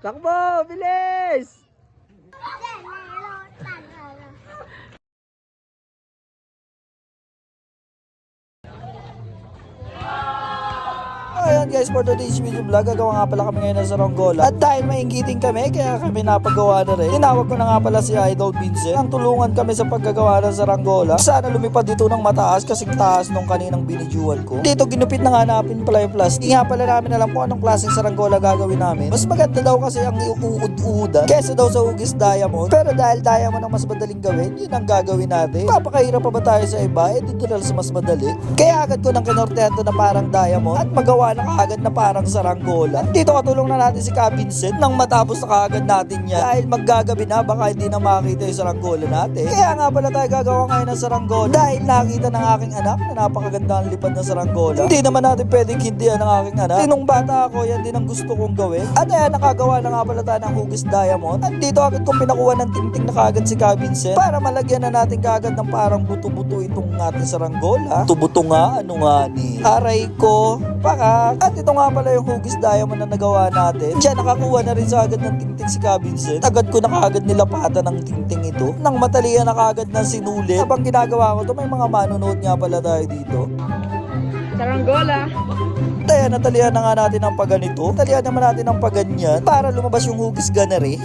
Takbo! Bilis! Ayan guys, for today's video vlog, gagawa nga pala kami ngayon ng saranggola. At dahil mainggiting kami, kaya kami napagawa na rin. Tinawag ko na nga pala si Idol Vincent. Ang tulungan kami sa paggagawa ng saranggola. Sana lumipad dito ng mataas kasi taas nung kaninang binidyuan ko. Dito ginupit na nga namin pala yung plastic. Nga pala namin alam kung anong klaseng saranggola gagawin namin. Mas maganda daw kasi ang uud-uudan kesa daw sa hugis diamond. Pero dahil diamond ang mas madaling gawin, yun ang gagawin natin. Papakahirap pa ba tayo sa iba? Dito na lang sa mas madali. Kaya agad ko nang kinortehan to na parang diamond at magawa na kaagad na parang saranggola. Dito katulong na natin si Ka Vincent nang matapos na kaagad natin yan. Dahil maggagabi na, baka hindi na makita yung saranggola natin. Kaya nga pala tayo gagawa ngayon ng saranggola. Dahil nakita ng aking anak na napakaganda ang lipad ng saranggola. Hindi naman natin pwedeng hindihan ng aking anak. Nung bata ako, yan din ang gusto kong gawin. At ayan, nakagawa na nga pala tayo ng hugis diamond. At dito agad kong pinakuha ng tingting na kaagad si Ka Vincent para malagyan na natin kaagad ng parang buto-buto itong ating saranggola. Buto-buto nga, ano nga ni? Aray ko, pakak. At ito nga pala yung hugis diamond na nagawa natin. Diyan nakakuha na rin sa agad ng tingting si Ka Vincent. Agad ko na kaagad nilapatan ng tingting ito. Nang matalian na kaagad ng sinulit. Habang ginagawa ko to, may mga manonood nga pala tayo dito. Saranggola. Kaya natalian na nga natin ang pagganito. Natalian naman natin ang pagganyan para lumabas yung hugis ganari.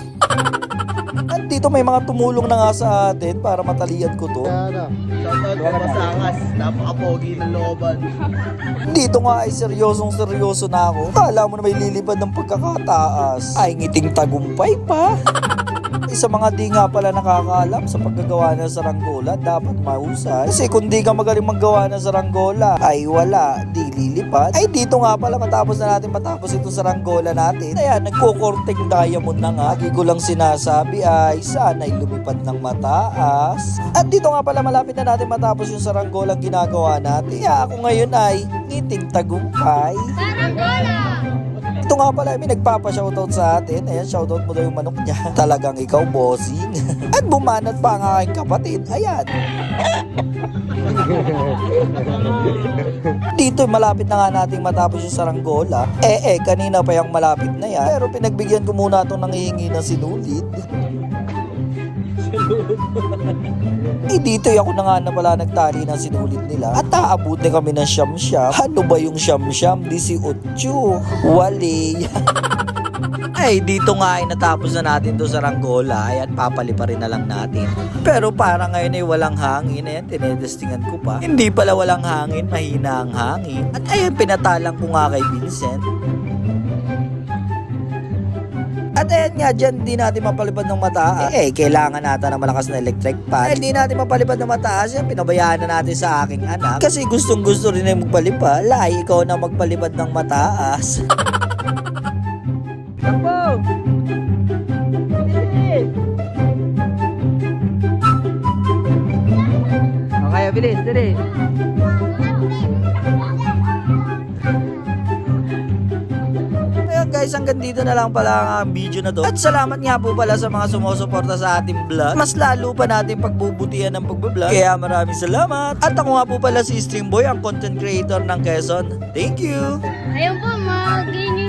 At dito may mga tumulong na nga sa atin para matalian ko to. Shoutout kay Masangas, napaka-pogi ng looban. Dito nga ay seryoso na ako. Kala mo na may lilipad ng pagkakataas. Ay ngiting tagumpay pa. Sa mga di nga pala nakakaalam sa paggagawa ng saranggola, dapat mahusay. Kasi kung di ka magaling maggawa ng saranggola, ay wala, di lilipad. Ay dito nga pala matapos itong saranggola natin. Kaya nagkukorteng diamond na nga. Lagi ko lang sinasabi ay sana'y lumipad ng mataas. At dito nga pala malapit na natin matapos yung saranggolang ginagawa natin. Kaya ako ngayon ay ngiting tagumpay. Saranggola! Ito nga pala, may nagpapa-shoutout sa atin. Ayan, shoutout mo daw yung manok niya. Talagang ikaw, bossing. At bumanat pa ang aking kapatid. Ayan. Dito, malapit na nga nating matapos yung saranggola. Kanina pa yung malapit na yan. Pero pinagbigyan ko muna itong nangihingi ng sinulit. Dito ako na nga na pala nagtali ng sinulit nila. At aabot na kami ng siyam-siyam. Ano ba yung siyam-siyam? 18. Wali. Ay, dito nga ay natapos na natin to saranggola. Ayan, papaliparin na lang natin. Pero para ngayon ay walang hangin. Ayan, tinetestingan ko pa. Hindi pala walang hangin, mahina ang hangin. At ayan, pinatalang ko nga kay Vincent. At ayan nga, dyan di natin mapalipad ng mataas. Kailangan natin ng malakas na electric fan. Hindi natin mapalipad ng mataas. Yan, pinabayaan na natin sa aking anak. Kasi gustong gusto rin ay magpalipad. Lai, ikaw na magpalipad ng mataas. Takbo! Bilis! Okay, bilis, dali. Ayan guys, hanggang dito na lang pala ang video na to. At salamat nga po pala sa mga sumusuporta sa ating vlog. Mas lalo pa natin pagbubutihan ng pagbablog. Kaya maraming salamat. At ako nga po pala si Streamboy, ang content creator ng Quezon. Thank you! Ayun po, mag-inyo